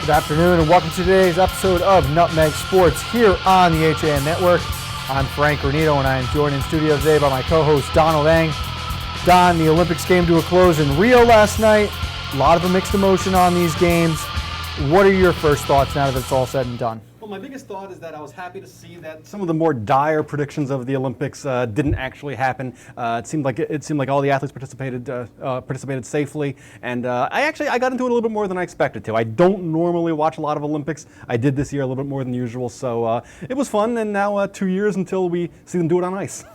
Good afternoon and welcome to today's episode of Nutmeg Sports here on the HAN Network. I'm Frank Granito and I am joined in studio today by my co-host Donald Eng. Don, the Olympics came to a close in Rio last night. A lot of a mixed emotion on these games. What are your first thoughts now that it's all said and done? Well, my biggest thought is that I was happy to see that some of the more dire predictions of the Olympics didn't actually happen. It seemed like all the athletes participated safely, and I got into it a little bit more than I expected to. I don't normally watch a lot of Olympics. I did this year a little bit more than usual, so it was fun. And now 2 years until we see them do it on ice.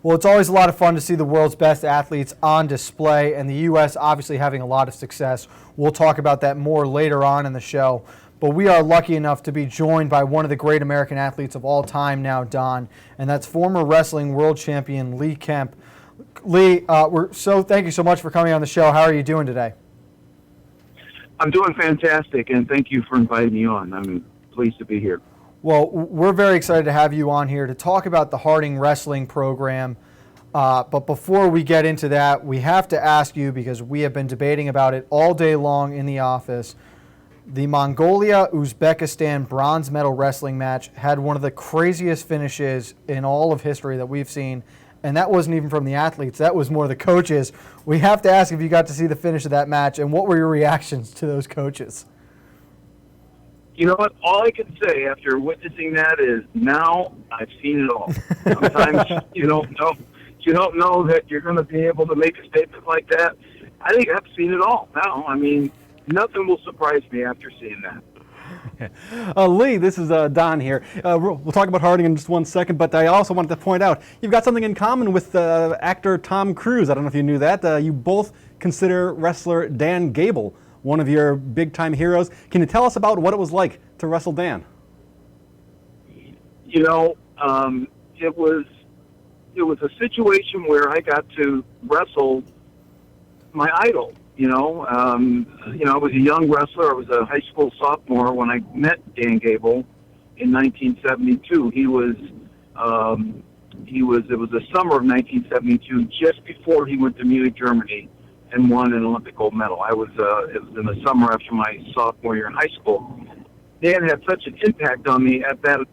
Well, it's always a lot of fun to see the world's best athletes on display, and the U.S. obviously having a lot of success. We'll talk about that more later on in the show. But we are lucky enough to be joined by one of the great American athletes of all time now, Don, and that's former wrestling world champion Lee Kemp. Lee, thank you so much for coming on the show. How are you doing today? I'm doing fantastic, and thank you for inviting me on. I'm pleased to be here. Well, we're very excited to have you on here to talk about the Harding Wrestling program. But before we get into that, we have to ask you, because we have been debating about it all day long in the office. The Mongolia-Uzbekistan bronze medal wrestling match had one of the craziest finishes in all of history that we've seen, and that wasn't even from the athletes. That was more the coaches. We have to ask if you got to see the finish of that match, and what were your reactions to those coaches? You know what? All I can say after witnessing that is now I've seen it all. Sometimes you don't know that you're going to be able to make a statement like that. I think I've seen it all now. I mean, nothing will surprise me after seeing that. Lee, this is Don here. We'll talk about Harding in just 1 second, but I also wanted to point out you've got something in common with actor Tom Cruise. I don't know if you knew that. You both consider wrestler Dan Gable one of your big-time heroes. Can you tell us about what it was like to wrestle Dan? You know, it was a situation where I got to wrestle my idol. I was a young wrestler. I was a high school sophomore when I met Dan Gable in 1972. It was the summer of 1972, just before he went to Munich, Germany, and won an Olympic gold medal. It was in the summer after my sophomore year in high school. Dan had such an impact on me at that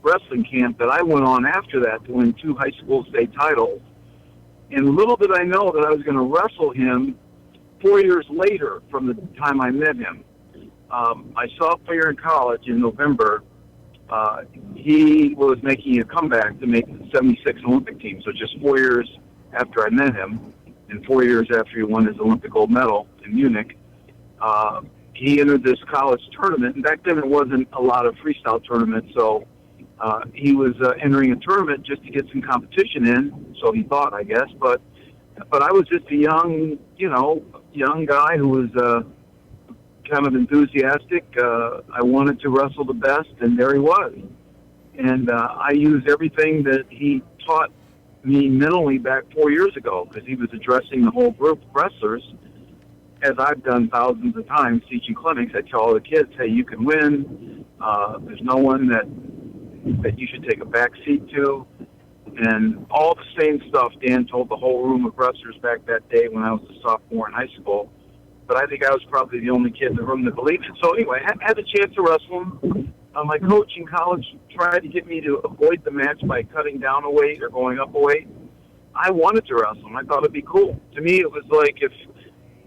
wrestling camp that I went on after that to win 2 high school state titles. And little did I know that I was going to wrestle him 4 years later from the time I met him. My sophomore year in college in November, he was making a comeback to make the 76 Olympic team. So just 4 years after I met him, and 4 years after he won his Olympic gold medal in Munich, he entered this college tournament. And back then it wasn't a lot of freestyle tournaments, so he was entering a tournament just to get some competition in, so he thought, I guess. But I was just a young guy who was kind of enthusiastic. I wanted to wrestle the best, and there he was. And I used everything that he taught me mentally back 4 years ago, because he was addressing the whole group of wrestlers, as I've done thousands of times teaching clinics. I tell all the kids, hey, you can win. There's no one that you should take a back seat to. And all the same stuff Dan told the whole room of wrestlers back that day when I was a sophomore in high school. But I think I was probably the only kid in the room that believed it. So anyway, I had a chance to wrestle him. My coach in college tried to get me to avoid the match by cutting down a weight or going up a weight. I wanted to wrestle him. I thought it'd be cool. To me, it was like if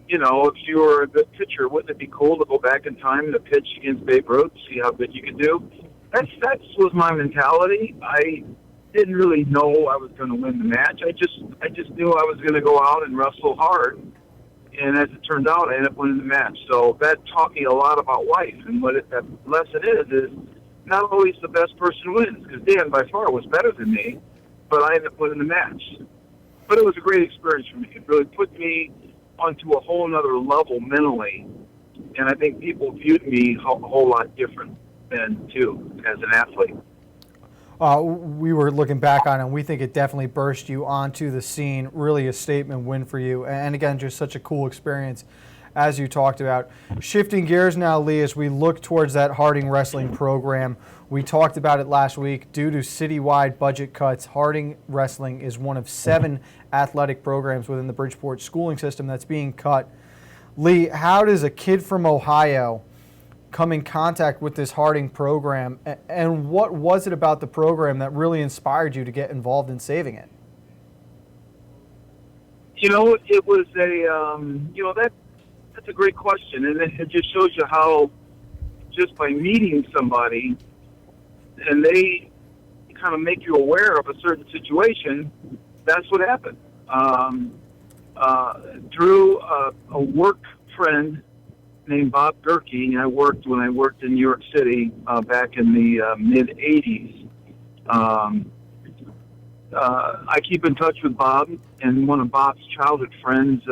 you were a good pitcher, wouldn't it be cool to go back in time to pitch against Babe Ruth, see how good you could do? That was my mentality. I didn't really know I was going to win the match. I just knew I was going to go out and wrestle hard. And as it turned out, I ended up winning the match. So that taught me a lot about life. And what that lesson is not always the best person wins, because Dan by far was better than me, but I ended up winning the match. But it was a great experience for me. It really put me onto a whole other level mentally. And I think people viewed me a whole lot different than too as an athlete. We were looking back on it, and we think it definitely burst you onto the scene. Really a statement win for you. And again, just such a cool experience, as you talked about. Shifting gears now, Lee, as we look towards that Harding Wrestling program. We talked about it last week. Due to citywide budget cuts, Harding Wrestling is one of 7 athletic programs within the Bridgeport schooling system that's being cut. Lee, how does a kid from Ohio come in contact with this Harding program, and what was it about the program that really inspired you to get involved in saving it? It was that's a great question, and it just shows you how just by meeting somebody and they kind of make you aware of a certain situation, that's what happened. Through a work friend named Bob Gerke, when I worked in New York City back in the mid '80s. I keep in touch with Bob, and one of Bob's childhood friends.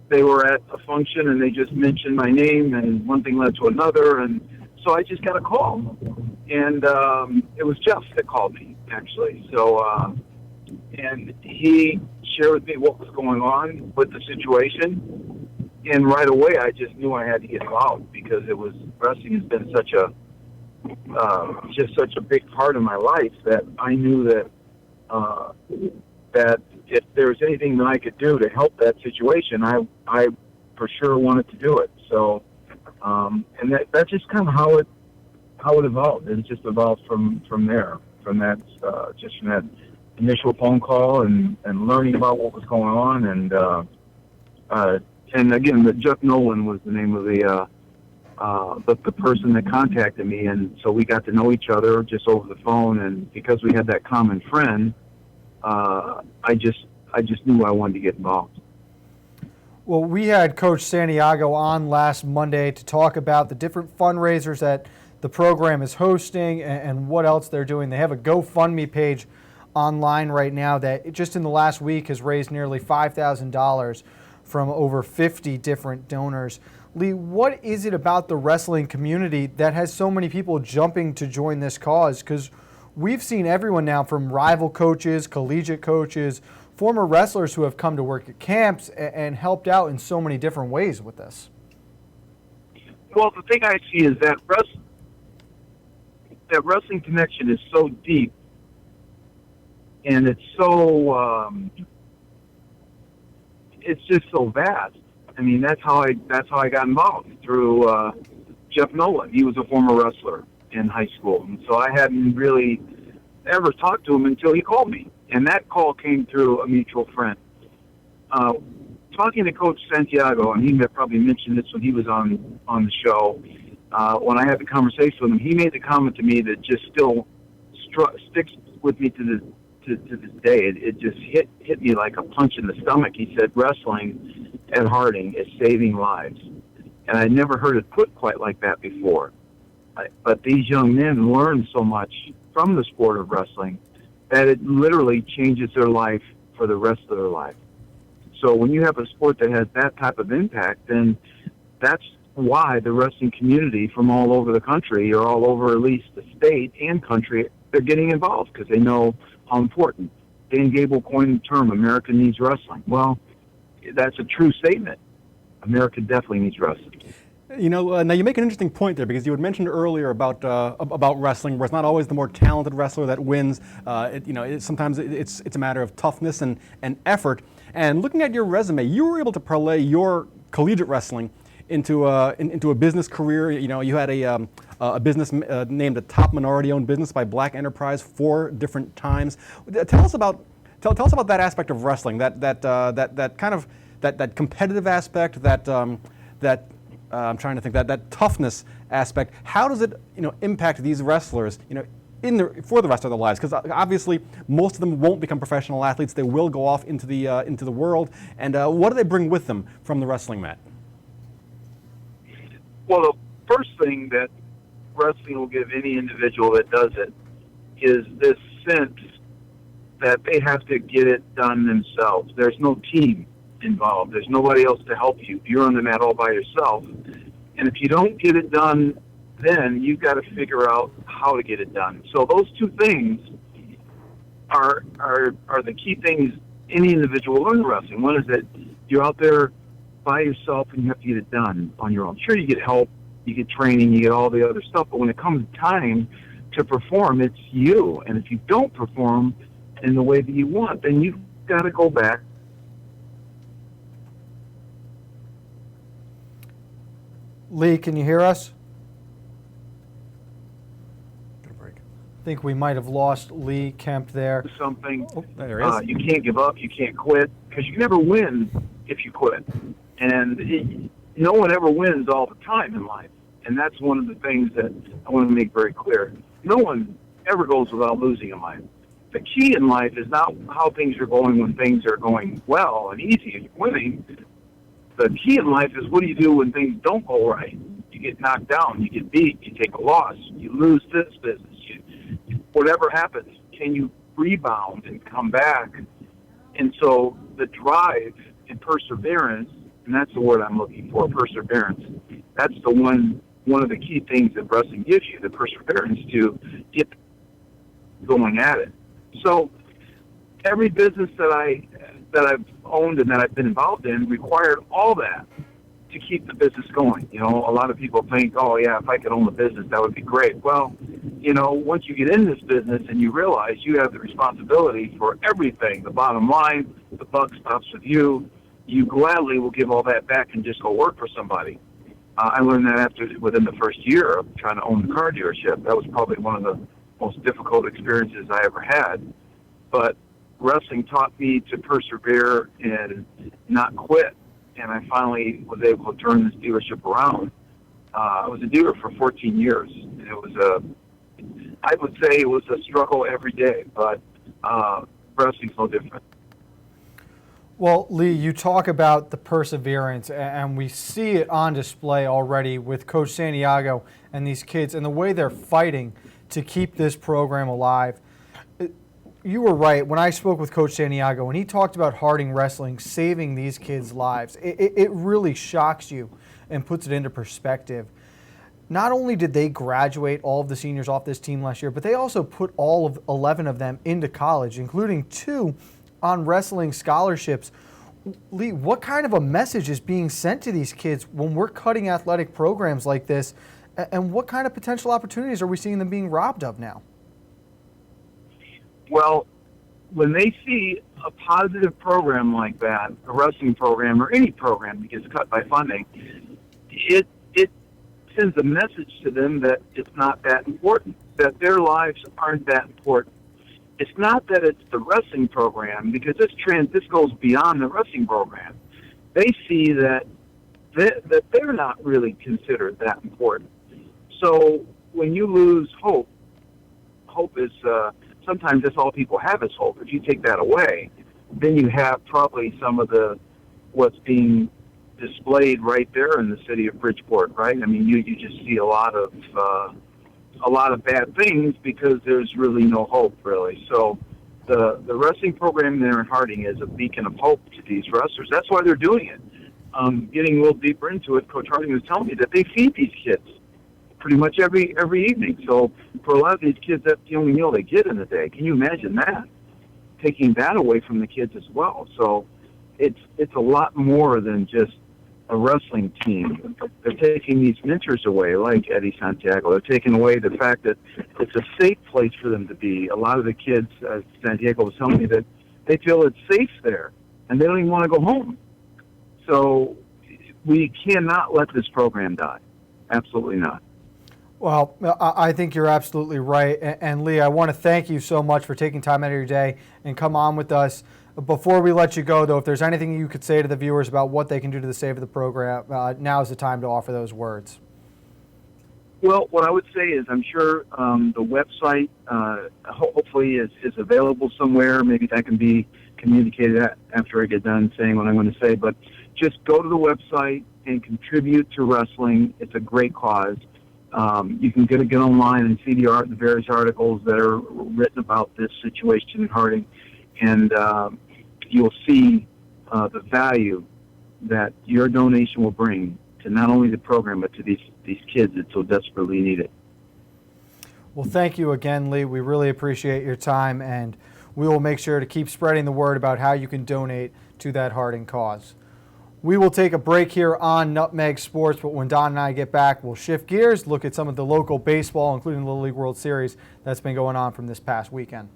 They were at a function, and they just mentioned my name, and one thing led to another, and so I just got a call, and it was Jeff that called me actually. So, and he shared with me what was going on with the situation, and right away I just knew I had to get involved because wrestling has been such a big part of my life that I knew that that if there was anything that I could do to help that situation, I for sure wanted to do it. So, and that's just kind of how it evolved. It just evolved from there, from that initial phone call and learning about what was going on, and again, Jeff Nolan was the name of the person that contacted me, and so we got to know each other just over the phone, and because we had that common friend, I just knew I wanted to get involved. Well, we had Coach Santiago on last Monday to talk about the different fundraisers that the program is hosting and what else they're doing. They have a GoFundMe page online right now that just in the last week has raised nearly $5,000 from over 50 different donors. Lee, what is it about the wrestling community that has so many people jumping to join this cause? Because we've seen everyone now from rival coaches, collegiate coaches, former wrestlers who have come to work at camps and helped out in so many different ways with this. Well, the thing I see is that wrestling connection is so deep, and it's just so vast. I mean, that's how I got involved through Jeff Nolan. He was a former wrestler in high school, and so I hadn't really ever talked to him until he called me, and that call came through a mutual friend. Talking to Coach Santiago, and he probably mentioned this when he was on the show. When I had the conversation with him, he made the comment to me that just still sticks with me to this day. It just hit me like a punch in the stomach. He said, "Wrestling at Harding is saving lives," and I never heard it put quite like that before. But these young men learn so much from the sport of wrestling that it literally changes their life for the rest of their life. So when you have a sport that has that type of impact, then that's why the wrestling community from all over the country, or all over at least the state and country, they're getting involved because they know how important. Dan Gable coined the term, "America needs wrestling." Well, that's a true statement. America definitely needs wrestling. Now you make an interesting point there, because you had mentioned earlier about wrestling, where it's not always the more talented wrestler that wins. Sometimes it's a matter of toughness and effort. And looking at your resume, you were able to parlay your collegiate wrestling into a business career. You had a business named a top minority-owned business by Black Enterprise 4 different times. Tell us about that aspect of wrestling, that kind of that competitive aspect, I'm trying to think, that toughness aspect. How does it impact these wrestlers for the rest of their lives? Because obviously most of them won't become professional athletes. They will go off into the world. And what do they bring with them from the wrestling mat? Well, the first thing that wrestling will give any individual that does it is this sense that they have to get it done themselves. There's no team involved. There's nobody else to help you. You're on the mat all by yourself. And if you don't get it done, then you've got to figure out how to get it done. So those two things are the key things any individual learns wrestling. One is that you're out there by yourself and you have to get it done on your own. Sure, you get help, you get training, you get all the other stuff, but when it comes time to perform, it's you. And if you don't perform in the way that you want, then you've got to go back. Lee, can you hear us? Good break. I think we might have lost Lee Kemp there. Something. Oh, there he is. You can't give up. You can't quit, because you can never win if you quit. And no one ever wins all the time in life. And that's one of the things that I want to make very clear. No one ever goes without losing in life. The key in life is not how things are going when things are going well and easy and you're winning. The key in life is, what do you do when things don't go right? You get knocked down, you get beat, you take a loss, you lose this business, whatever happens, can you rebound and come back? And so the drive and perseverance, and that's the word I'm looking for, perseverance. That's the one of the key things that wrestling gives you, the perseverance to get going at it. So every business that I've owned and that I've been involved in required all that to keep the business going. You know, a lot of people think, oh yeah, if I could own the business, that would be great. Well, you know, once you get in this business and you realize you have the responsibility for everything, the bottom line, the buck stops with you, you gladly will give all that back and just go work for somebody. I learned that within the first year of trying to own the car dealership. That was probably one of the most difficult experiences I ever had. But wrestling taught me to persevere and not quit. And I finally was able to turn this dealership around. I was a dealer for 14 years. And it was I would say it was a struggle every day, but wrestling's no different. Well, Lee, you talk about the perseverance, and we see it on display already with Coach Santiago and these kids and the way they're fighting to keep this program alive. You were right. When I spoke with Coach Santiago, when he talked about Harding Wrestling saving these kids' lives, it really shocks you and puts it into perspective. Not only did they graduate all of the seniors off this team last year, but they also put all of 11 of them into college, including 2 on wrestling scholarships. Lee, what kind of a message is being sent to these kids when we're cutting athletic programs like this, and what kind of potential opportunities are we seeing them being robbed of now? Well, when they see a positive program like that, a wrestling program or any program that gets cut by funding, it sends a message to them that it's not that important, that their lives aren't that important. It's not that it's the wrestling program, because this goes beyond the wrestling program. They see that they're not really considered that important. So when you lose hope is sometimes that's all people have is hope. If you take that away, then you have probably some of what's being displayed right there in the city of Bridgeport, right? I mean, you just see a lot of bad things because there's really no hope, really. So the wrestling program there in Harding is a beacon of hope to these wrestlers. That's why they're doing it. Getting a little deeper into it, Coach Harding was telling me that they feed these kids pretty much every evening. So for a lot of these kids, that's the only meal they get in the day. Can you imagine that? Taking that away from the kids as well. So it's a lot more than just a wrestling team. They're taking these mentors away, like Eddie Santiago. They're taking away the fact that it's a safe place for them to be. A lot of the kids, Santiago was telling me, that they feel it's safe there, and they don't even want to go home. So we cannot let this program die. Absolutely not. Well, I think you're absolutely right. And Lee, I want to thank you so much for taking time out of your day and come on with us. Before we let you go, though, if there's anything you could say to the viewers about what they can do to the save of the program, now is the time to offer those words. Well, what I would say is I'm sure the website hopefully is available somewhere. Maybe that can be communicated after I get done saying what I'm going to say. But just go to the website and contribute to wrestling. It's a great cause. You can get online and see the various articles that are written about this situation in Harding, and you'll see the value that your donation will bring to not only the program but to these kids that so desperately need it. Well, thank you again, Lee. We really appreciate your time, and we will make sure to keep spreading the word about how you can donate to that Harding cause. We will take a break here on Nutmeg Sports, but when Don and I get back, we'll shift gears, look at some of the local baseball, including the Little League World Series that's been going on from this past weekend.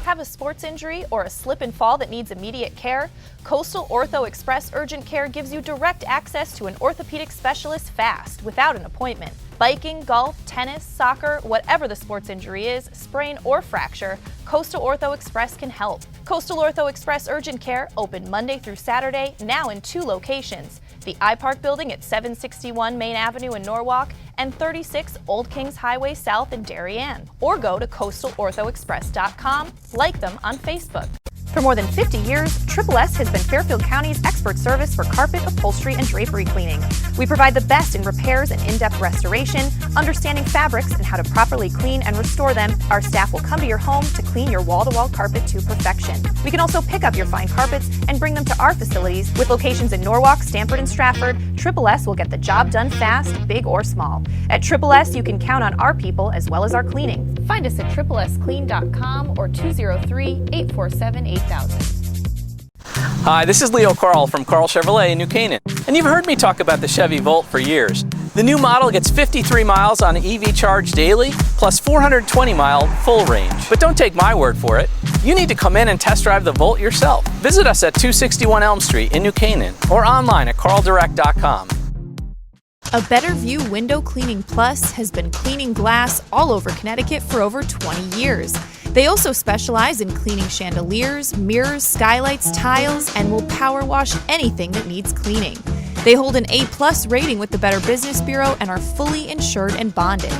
Have have a sports injury or a slip and fall that needs immediate care? Coastal Ortho Express Urgent Care gives you direct access to an orthopedic specialist fast, without an appointment. Biking, golf, tennis, soccer, whatever the sports injury is, sprain or fracture, Coastal Ortho Express can help. Coastal Ortho Express Urgent Care, open Monday through Saturday, now in 2 locations. The iPark building at 761 Main Avenue in Norwalk and 36 Old Kings Highway South in Darien. Or go to coastalorthoexpress.com, like them on Facebook. For more than 50 years, Triple S has been Fairfield County's expert service for carpet, upholstery, and drapery cleaning. We provide the best in repairs and in-depth restoration, understanding fabrics and how to properly clean and restore them. Our staff will come to your home to clean your wall-to-wall carpet to perfection. We can also pick up your fine carpets and bring them to our facilities. With locations in Norwalk, Stamford, and Stratford, Triple S will get the job done fast, big or small. At Triple S, you can count on our people as well as our cleaning. Find us at triplesclean.com or 203-847-8000. Hi, this is Leo Carl from Carl Chevrolet in New Canaan, and you've heard me talk about the Chevy Volt for years. The new model gets 53 miles on EV charge daily, plus 420-mile full range. But don't take my word for it. You need to come in and test drive the Volt yourself. Visit us at 261 Elm Street in New Canaan or online at carldirect.com. A Better View Window Cleaning Plus has been cleaning glass all over Connecticut for over 20 years. They also specialize in cleaning chandeliers, mirrors, skylights, tiles, and will power wash anything that needs cleaning. They hold an A+ rating with the Better Business Bureau and are fully insured and bonded.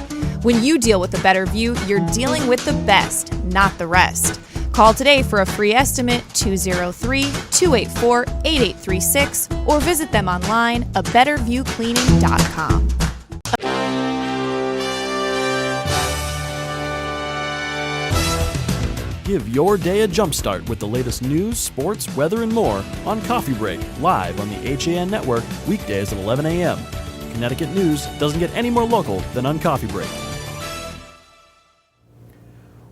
When you deal with the Better View, you're dealing with the best, not the rest. Call today for a free estimate, 203-284-8836, or visit them online, abetterviewcleaning.com. Give your day a jumpstart with the latest news, sports, weather, and more on Coffee Break, live on the HAN Network, weekdays at 11 a.m. Connecticut news doesn't get any more local than on Coffee Break.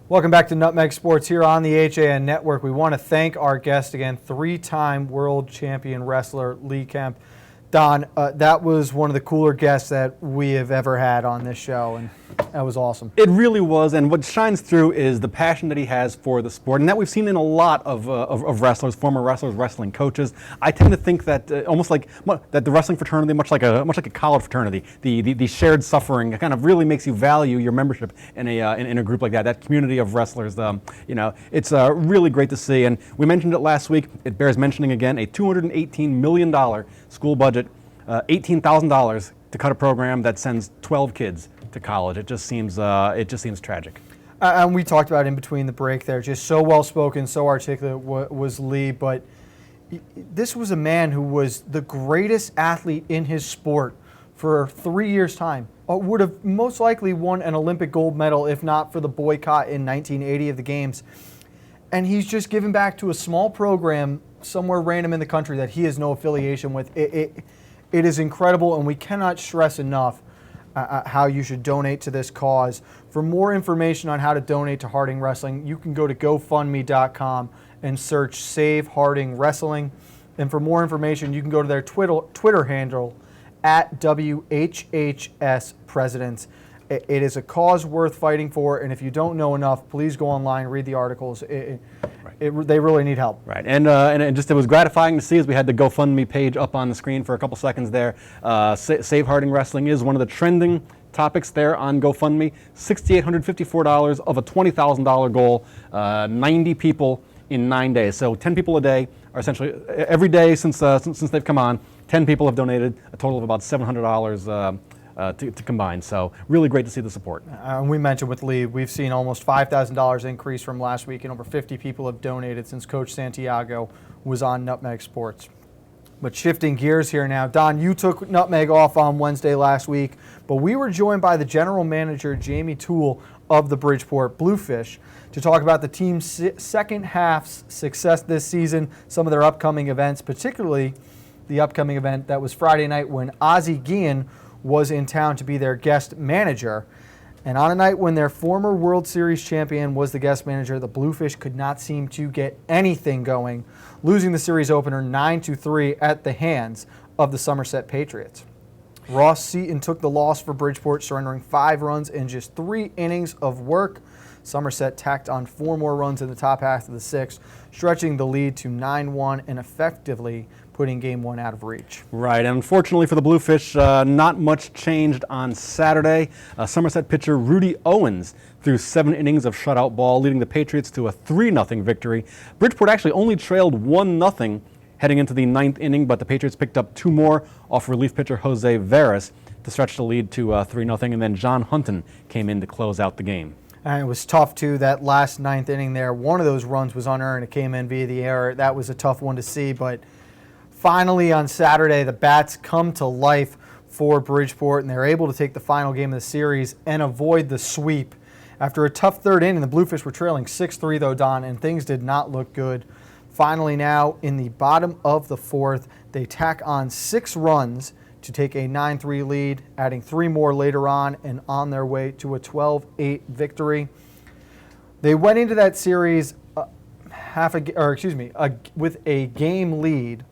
Welcome back to Nutmeg Sports here on the HAN Network. We want to thank our guest again, 3-time world champion wrestler Lee Kemp. Don, that was one of the cooler guests that we have ever had on this show, and that was awesome. It really was, and what shines through is the passion that he has for the sport, and that we've seen in a lot of wrestlers, former wrestlers, wrestling coaches. I tend to think that almost like that the wrestling fraternity, much like a college fraternity, the shared suffering kind of really makes you value your membership in a group like that. That community of wrestlers, it's really great to see. And we mentioned it last week. It bears mentioning again. A $218 million school budget, $18,000 to cut a program that sends 12 kids to college. It just seems tragic. And we talked about in between the break there, just so well spoken, so articulate was Lee. But this was a man who was the greatest athlete in his sport for 3 years' time. Would have most likely won an Olympic gold medal if not for the boycott in 1980 of the games. And he's just given back to a small program somewhere random in the country that he has no affiliation with. It is incredible, and we cannot stress enough how you should donate to this cause. For more information on how to donate to Harding Wrestling, you can go to GoFundMe.com and search Save Harding Wrestling. And for more information, you can go to their Twitter handle at WHHS Presidents. It is a cause worth fighting for, and if you don't know enough, please go online, read the articles. They really need help. Right, and it was gratifying to see as we had the GoFundMe page up on the screen for a couple seconds there. Save Harding Wrestling is one of the trending topics there on GoFundMe. $6,854 of a $20,000 goal. 90 people in 9 days. So 10 people a day are essentially every day since they've come on. 10 people have donated a total of about $700. To combine. So really great to see the support. We mentioned with Lee, we've seen almost $5,000 increase from last week, and over 50 people have donated since Coach Santiago was on Nutmeg Sports. But shifting gears here now, Don, you took Nutmeg off on Wednesday last week, but we were joined by the general manager, Jamie Toole, of the Bridgeport Bluefish to talk about the team's second half's success this season, some of their upcoming events, particularly the upcoming event that was Friday night when Ozzie Guillen was in town to be their guest manager. And on a night when their former World Series champion was the guest manager, the Bluefish could not seem to get anything going, losing the series opener 9-3 at the hands of the Somerset Patriots. Ross Seaton took the loss for Bridgeport, surrendering 5 runs in just 3 innings of work. Somerset tacked on 4 more runs in the top half of the 6th, stretching the lead to 9-1 and effectively putting Game 1 out of reach. Right, and unfortunately for the Bluefish, not much changed on Saturday. Somerset pitcher Rudy Owens threw 7 innings of shutout ball, leading the Patriots to a 3-0 victory. Bridgeport actually only trailed 1-0 heading into the 9th inning, but the Patriots picked up 2 more off relief pitcher Jose Veras to stretch the lead to 3-0, and then John Hunton came in to close out the game. And it was tough, too, that last 9th inning there. One of those runs was unearned. It came in via the error. That was a tough one to see, but finally on Saturday, the bats come to life for Bridgeport, and they're able to take the final game of the series and avoid the sweep. After a tough 3rd inning, the Bluefish were trailing 6-3, though, Don, and things did not look good. Finally now, in the bottom of the 4th, they tack on 6 runs to take a 9-3 lead, adding 3 more later on and on their way to a 12-8 victory. They went into that series with a game lead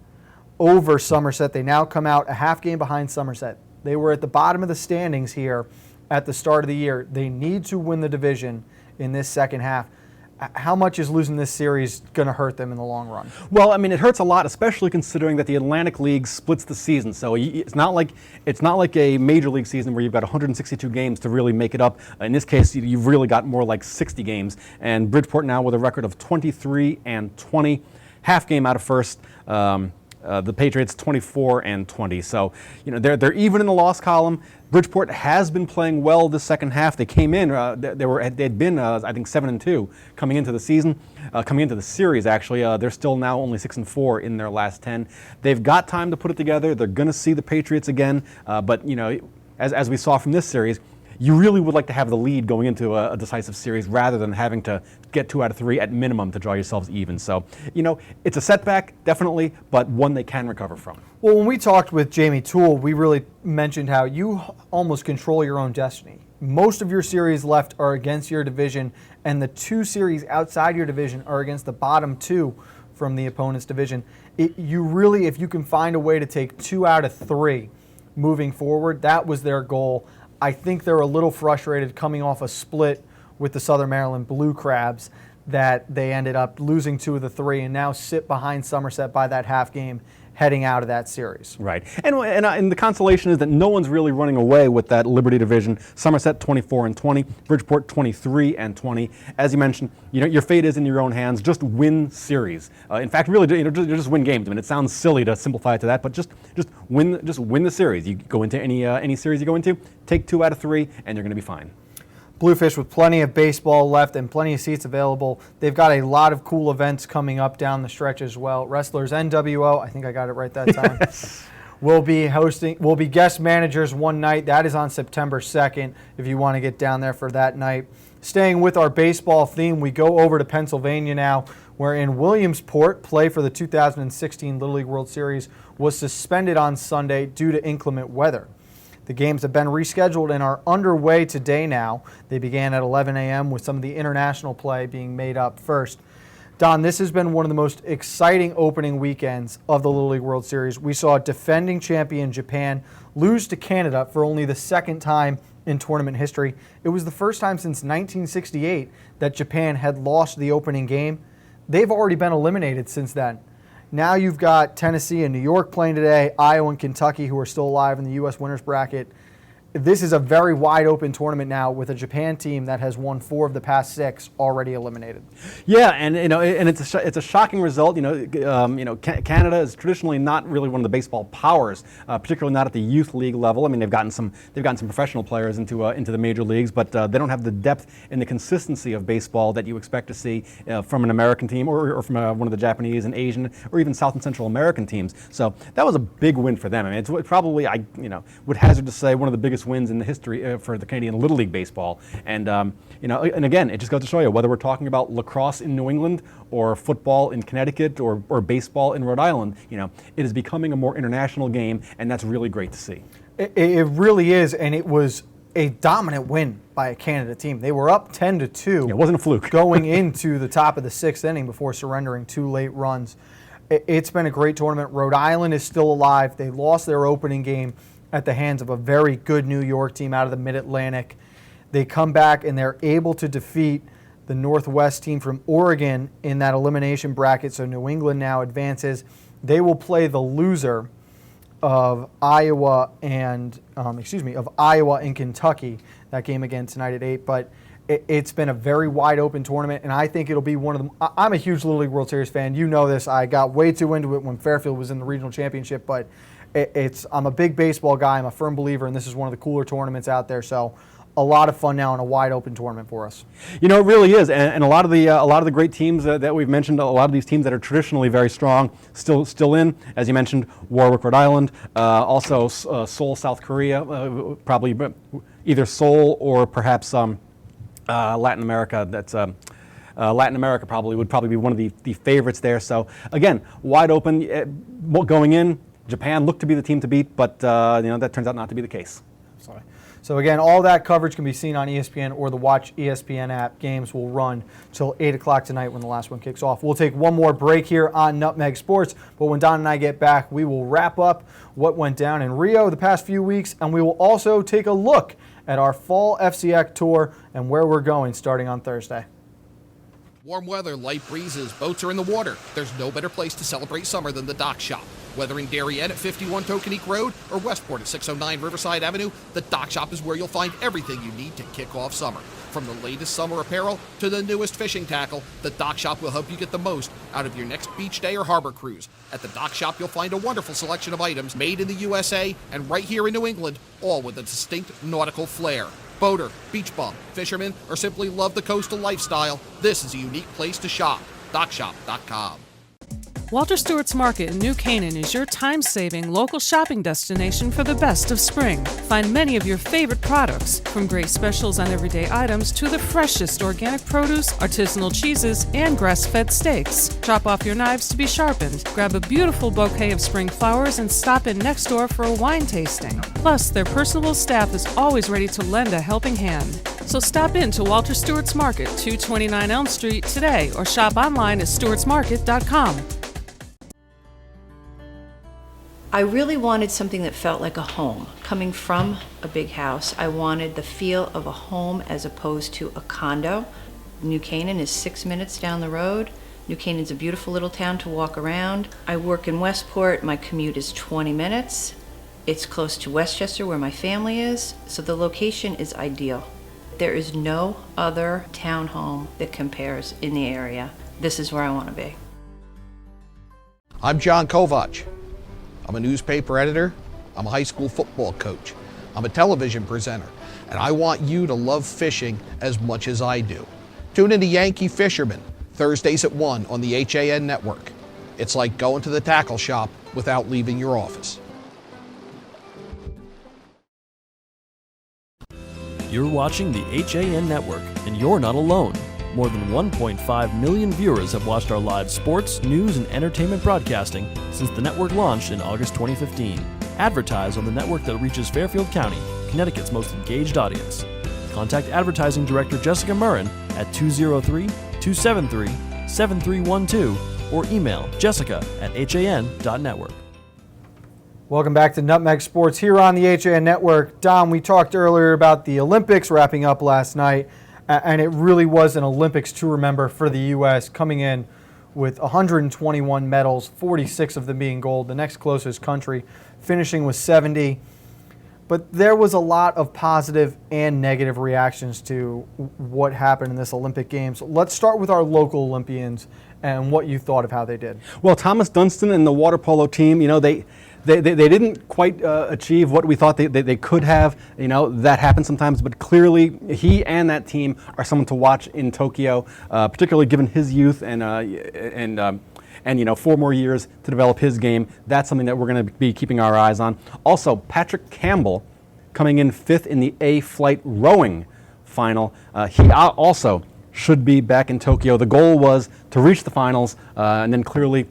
over Somerset. They now come out a half game behind Somerset. They were at the bottom of the standings here at the start of the year. They need to win the division in this second half. How much is losing this series going to hurt them in the long run? Well, I mean, it hurts a lot, especially considering that the Atlantic League splits the season. So it's not like a major league season where you've got 162 games to really make it up. In this case, you've really got more like 60 games. And Bridgeport now with a record of 23-20, half game out of first. The Patriots 24-20. So, they're even in the loss column. Bridgeport has been playing well this second half. They came in, they'd been, I think, 7-2 coming into the season, coming into the series, actually. They're still now only 6-4 in their last 10. They've got time to put it together. They're going to see the Patriots again. But, as we saw from this series, you really would like to have the lead going into a decisive series rather than having to get 2 out of 3 at minimum to draw yourselves even. So, it's a setback, definitely, but one they can recover from. Well, when we talked with Jamie Toole, we really mentioned how you almost control your own destiny. Most of your series left are against your division, and the 2 series outside your division are against the bottom 2 from the opponent's division. If you can find a way to take 2 out of 3 moving forward, that was their goal. I think they're a little frustrated coming off a split with the Southern Maryland Blue Crabs that they ended up losing 2 of the 3 and now sit behind Somerset by that half game heading out of that series. Right. And the consolation is that no one's really running away with that Liberty division. Somerset 24-20, Bridgeport 23-20. As you mentioned, your fate is in your own hands. Just win series. In fact, really, just win games. I mean, it sounds silly to simplify it to that, but just win the series. You go into any series you go into, take 2 out of 3, and you're going to be fine. Bluefish with plenty of baseball left and plenty of seats available. They've got a lot of cool events coming up down the stretch as well. Wrestlers NWO, I think I got it right that time. Yes. We'll be guest managers one night. That is on September 2nd if you want to get down there for that night. Staying with our baseball theme, we go over to Pennsylvania now, where in Williamsport, play for the 2016 Little League World Series was suspended on Sunday due to inclement weather. The games have been rescheduled and are underway today now. They began at 11 a.m. with some of the international play being made up first. Don, this has been one of the most exciting opening weekends of the Little League World Series. We saw defending champion Japan lose to Canada for only the 2nd time in tournament history. It was the first time since 1968 that Japan had lost the opening game. They've already been eliminated since then. Now you've got Tennessee and New York playing today, Iowa and Kentucky who are still alive in the U.S. winners bracket. This is a very wide open tournament now with a Japan team that has won 4 of the past 6 already eliminated. Yeah, and it's a shocking result. Canada is traditionally not really one of the baseball powers, particularly not at the youth league level. I mean, they've gotten some professional players into the major leagues, but they don't have the depth and the consistency of baseball that you expect to see from an American team or from one of the Japanese and Asian or even South and Central American teams. So that was a big win for them. I mean, it's probably would hazard to say one of the biggest wins in the history for the Canadian Little League baseball. And and again, it just goes to show you whether we're talking about lacrosse in New England or football in Connecticut or baseball in Rhode Island, it is becoming a more international game, and that's really great to see. It really is, and it was a dominant win by a Canada team. They were up 10-2. It wasn't a fluke. Going into the top of the 6th inning before surrendering 2 late runs. It's been a great tournament. Rhode Island is still alive. They lost their opening game at the hands of a very good New York team out of the Mid-Atlantic. They come back and they're able to defeat the Northwest team from Oregon in that elimination bracket. So New England now advances. They will play the loser of Iowa and Kentucky. That game again tonight at 8. But it's been a very wide open tournament, and I think it'll be one of them. I'm a huge Little League World Series fan. You know this. I got way too into it when Fairfield was in the regional championship, but I'm a big baseball guy. I'm a firm believer, and this is one of the cooler tournaments out there. So a lot of fun now in a wide open tournament for us. You know, it really is, and a lot of the great teams that we've mentioned, a lot of these teams that are traditionally very strong, still in. As you mentioned, Warwick, Rhode Island, also Seoul, South Korea, probably either Seoul or perhaps Latin America. Latin America would probably be one of the favorites there. So again, wide open going in. Japan looked to be the team to beat, but that turns out not to be the case. Sorry. So again, all that coverage can be seen on ESPN or the Watch ESPN app. Games will run till 8 o'clock tonight when the last one kicks off. We'll take one more break here on Nutmeg Sports, but when Don and I get back, we will wrap up what went down in Rio the past few weeks, and we will also take a look at our fall FCX tour and where we're going starting on Thursday. Warm weather, light breezes, boats are in the water. There's no better place to celebrate summer than the Dock Shop. Whether in Darien at 51 Tokenique Road or Westport at 609 Riverside Avenue, the Dock Shop is where you'll find everything you need to kick off summer. From the latest summer apparel to the newest fishing tackle, the Dock Shop will help you get the most out of your next beach day or harbor cruise. At the Dock Shop, you'll find a wonderful selection of items made in the USA and right here in New England, all with a distinct nautical flair. Boater, beach bum, fisherman, or simply love the coastal lifestyle, this is a unique place to shop. DockShop.com. Walter Stewart's Market in New Canaan is your time-saving local shopping destination for the best of spring. Find many of your favorite products, from great specials on everyday items to the freshest organic produce, artisanal cheeses, and grass-fed steaks. Drop off your knives to be sharpened, grab a beautiful bouquet of spring flowers, and stop in next door for a wine tasting. Plus, their personable staff is always ready to lend a helping hand. So stop in to Walter Stewart's Market, 229 Elm Street today, or shop online at stewartsmarket.com. I really wanted something that felt like a home. Coming from a big house, I wanted the feel of a home as opposed to a condo. New Canaan is 6 minutes down the road. New Canaan's a beautiful little town to walk around. I work in Westport. My commute is 20 minutes. It's close to Westchester where my family is, so the location is ideal. There is no other townhome that compares in the area. This is where I want to be. I'm John Kovach. I'm a newspaper editor, I'm a high school football coach, I'm a television presenter, and I want you to love fishing as much as I do. Tune in to Yankee Fisherman, Thursdays at 1 on the HAN Network. It's like going to the tackle shop without leaving your office. You're watching the HAN Network, and you're not alone. More than 1.5 million viewers have watched our live sports, news, and entertainment broadcasting since the network launched in August 2015. Advertise on the network that reaches Fairfield County, Connecticut's most engaged audience. Contact Advertising Director Jessica Murrin at 203-273-7312 or email jessica@han.network. Welcome back to Nutmeg Sports here on the HAN Network. Don, we talked earlier about the Olympics wrapping up last night, and it really was an Olympics to remember for the U.S., coming in with 121 medals, 46 of them being gold. The next closest country finishing with 70. But there was a lot of positive and negative reactions to what happened in this Olympic Games. Let's start with our local Olympians and what you thought of how they did. Well, Thomas Dunstan and the water polo team, they didn't quite achieve what we thought they could have. That happens sometimes, but clearly he and that team are someone to watch in Tokyo, particularly given his youth and 4 more years to develop his game. That's something that we're going to be keeping our eyes on. Also, Patrick Campbell coming in 5th in the A-Flight rowing final. He also should be back in Tokyo. The goal was to reach the finals, and then clearly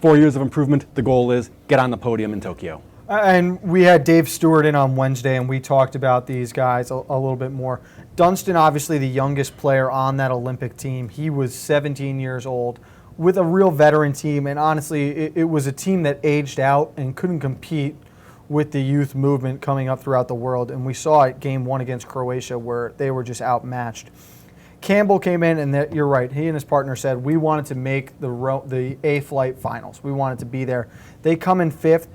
4 years of improvement. The goal is get on the podium in Tokyo. And we had Dave Stewart in on Wednesday, and we talked about these guys a little bit more. Dunstan, obviously the youngest player on that Olympic team. He was 17 years old with a real veteran team, and honestly, it was a team that aged out and couldn't compete with the youth movement coming up throughout the world. And we saw it game 1 against Croatia where they were just outmatched. Campbell came in, and you're right. He and his partner said, we wanted to make the A flight finals. We wanted to be there. They come in 5th,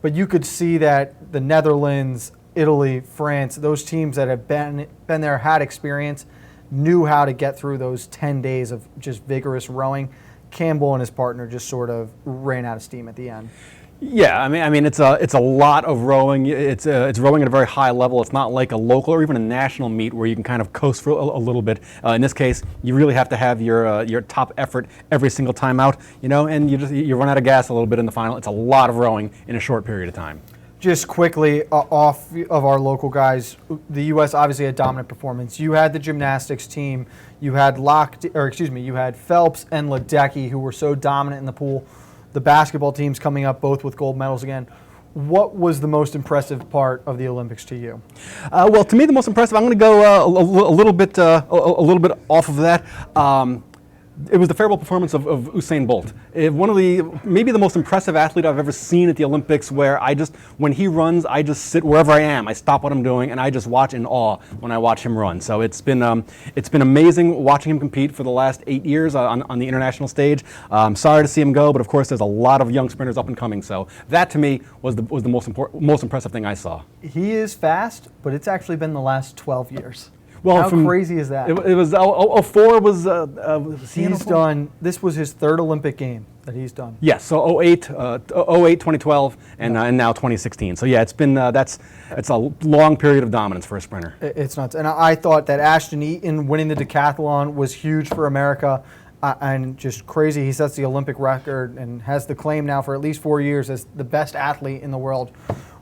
but you could see that the Netherlands, Italy, France, those teams that have been there, had experience, knew how to get through those 10 days of just vigorous rowing. Campbell and his partner just sort of ran out of steam at the end. Yeah, I mean, it's a lot of rowing. It's rowing at a very high level. It's not like a local or even a national meet where you can kind of coast for a little bit. In this case, you really have to have your top effort every single time out, and you run out of gas a little bit in the final. It's a lot of rowing in a short period of time. Just quickly off of our local guys, the U.S. obviously had dominant performance. You had the gymnastics team. You had you had Phelps and Ledecky, who were so dominant in the pool. The basketball teams coming up, both with gold medals again. What was the most impressive part of the Olympics to you? Well, to me, the most impressive. I'm going to go a little bit off of that. It was the farewell performance of Usain Bolt. Maybe the most impressive athlete I've ever seen at the Olympics, where when he runs, I just sit wherever I am. I stop what I'm doing and I just watch in awe when I watch him run. So it's been amazing watching him compete for the last 8 years on the international stage. I'm sorry to see him go, but of course there's a lot of young sprinters up and coming. So that to me was the most impressive thing I saw. He is fast, but it's actually been the last 12 years. Well, how crazy is that? It was 04 was he's done. This was his 3rd Olympic game that he's done. Yes, so 08, 2012, and now 2016. So yeah, it's a long period of dominance for a sprinter. It's nuts. And I thought that Ashton Eaton winning the decathlon was huge for America, and just crazy. He sets the Olympic record and has the claim now for at least 4 years as the best athlete in the world,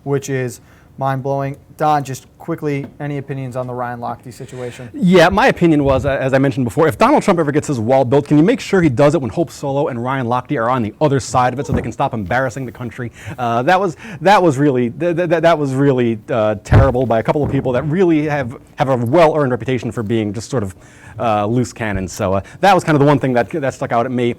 which is mind-blowing. Don, just quickly, any opinions on the Ryan Lochte situation? Yeah, my opinion was, as I mentioned before, if Donald Trump ever gets his wall built, can you make sure he does it when Hope Solo and Ryan Lochte are on the other side of it so they can stop embarrassing the country? That was really terrible by a couple of people that really have a well-earned reputation for being just sort of loose cannons. So that was kind of the one thing that stuck out at me.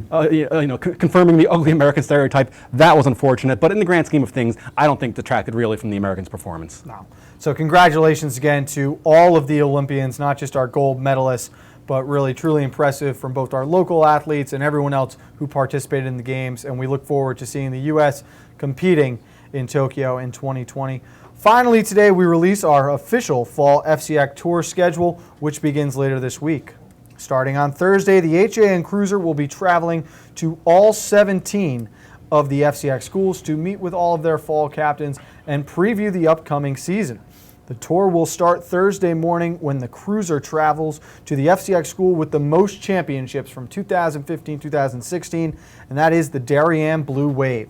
Confirming the ugly American stereotype. That was unfortunate, but in the grand scheme of things, I don't think detracted really from the Americans' performance. No. So congratulations again to all of the Olympians, not just our gold medalists, but really truly impressive from both our local athletes and everyone else who participated in the games. And we look forward to seeing the U.S. competing in Tokyo in 2020. Finally, today we release our official Fall FCX Tour schedule, which begins later this week. Starting on Thursday, the HAN Cruiser will be traveling to all 17 of the FCX schools to meet with all of their fall captains and preview the upcoming season. The tour will start Thursday morning when the Cruiser travels to the FCX school with the most championships from 2015-2016, and that is the Darien Blue Wave.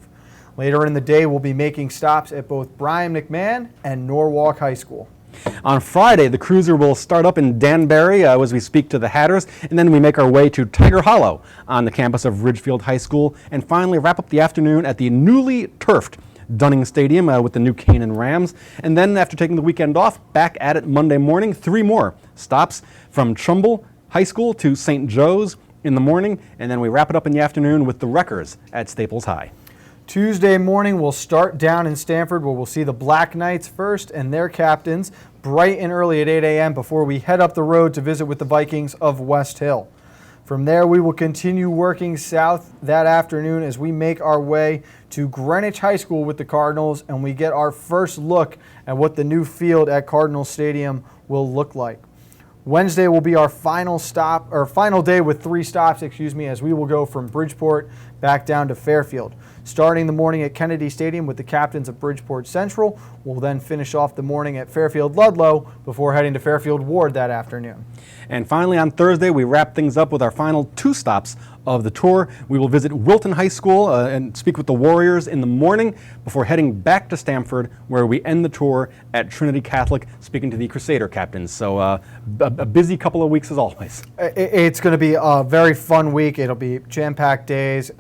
Later in the day, we'll be making stops at both Brian McMahon and Norwalk High School. On Friday, the Cruiser will start up in Danbury as we speak to the Hatters, and then we make our way to Tiger Hollow on the campus of Ridgefield High School, and finally wrap up the afternoon at the newly turfed Dunning Stadium with the New Canaan Rams. And then after taking the weekend off, back at it Monday morning, 3 more stops from Trumbull High School to St. Joe's in the morning, and then we wrap it up in the afternoon with the Wreckers at Staples High. Tuesday morning, we'll start down in Stamford, where we'll see the Black Knights first and their captains bright and early at 8 a.m. before we head up the road to visit with the Vikings of West Hill. From there, we will continue working south that afternoon as we make our way to Greenwich High School with the Cardinals, and we get our first look at what the new field at Cardinal Stadium will look like. Wednesday will be our final day with 3 stops, as we will go from Bridgeport back down to Fairfield. Starting the morning at Kennedy Stadium with the captains of Bridgeport Central, we'll then finish off the morning at Fairfield Ludlow before heading to Fairfield Ward that afternoon. And finally on Thursday, we wrap things up with our final 2 stops of the tour. We will visit Wilton High School and speak with the Warriors in the morning before heading back to Stamford, where we end the tour at Trinity Catholic, speaking to the Crusader captains. So a busy couple of weeks as always. It's going to be a very fun week. It'll be jam-packed days.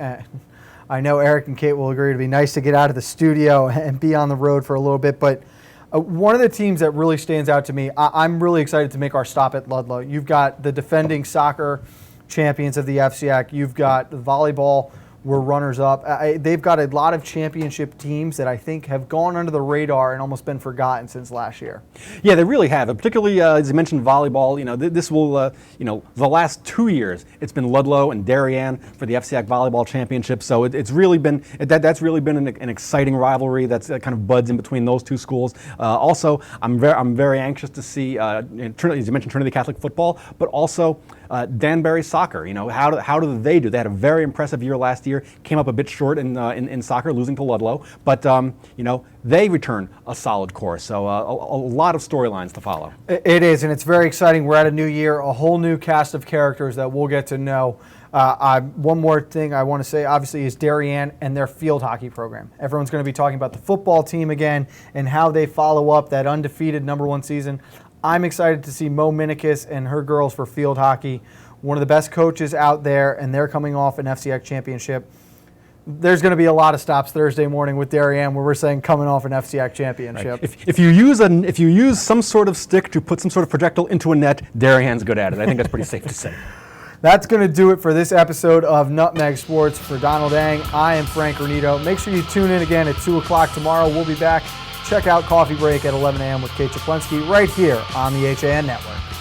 I know Eric and Kate will agree it'd be nice to get out of the studio and be on the road for a little bit, but one of the teams that really stands out to me, I'm really excited to make our stop at Ludlow. You've got the defending soccer champions of the FCX. You've got the volleyball were runners-up. They've got a lot of championship teams that I think have gone under the radar and almost been forgotten since last year. Yeah, they really have. Particularly, as you mentioned, volleyball. This will, the last 2 years, it's been Ludlow and Darien for the FCAC volleyball championship. So it's really been that's really been an exciting rivalry that's kind of buds in between those two schools. Also, I'm very anxious to see, as you mentioned, Trinity Catholic football, but also Danbury soccer. How do they do? They had a very impressive year last year. Came up a bit short in soccer, losing to Ludlow, but they return a solid course. So a lot of storylines to follow. It is, and it's very exciting. We're at a new year, a whole new cast of characters that we'll get to know. One more thing I want to say, obviously, is Darien and their field hockey program. Everyone's going to be talking about the football team again and how they follow up that undefeated #1 season. I'm excited to see Mo Minikis and her girls for field hockey. One of the best coaches out there, and they're coming off an FCAC championship. There's going to be a lot of stops Thursday morning with Darien where we're saying coming off an FCAC championship. Right. If you use some sort of stick to put some sort of projectile into a net, Darien's good at it. I think that's pretty safe to say. That's going to do it for this episode of Nutmeg Sports. For Donald Eng, I am Frank Granito. Make sure you tune in again at 2 o'clock tomorrow. We'll be back. Check out Coffee Break at 11 a.m. with Kate Chaplensky right here on the HAN Network.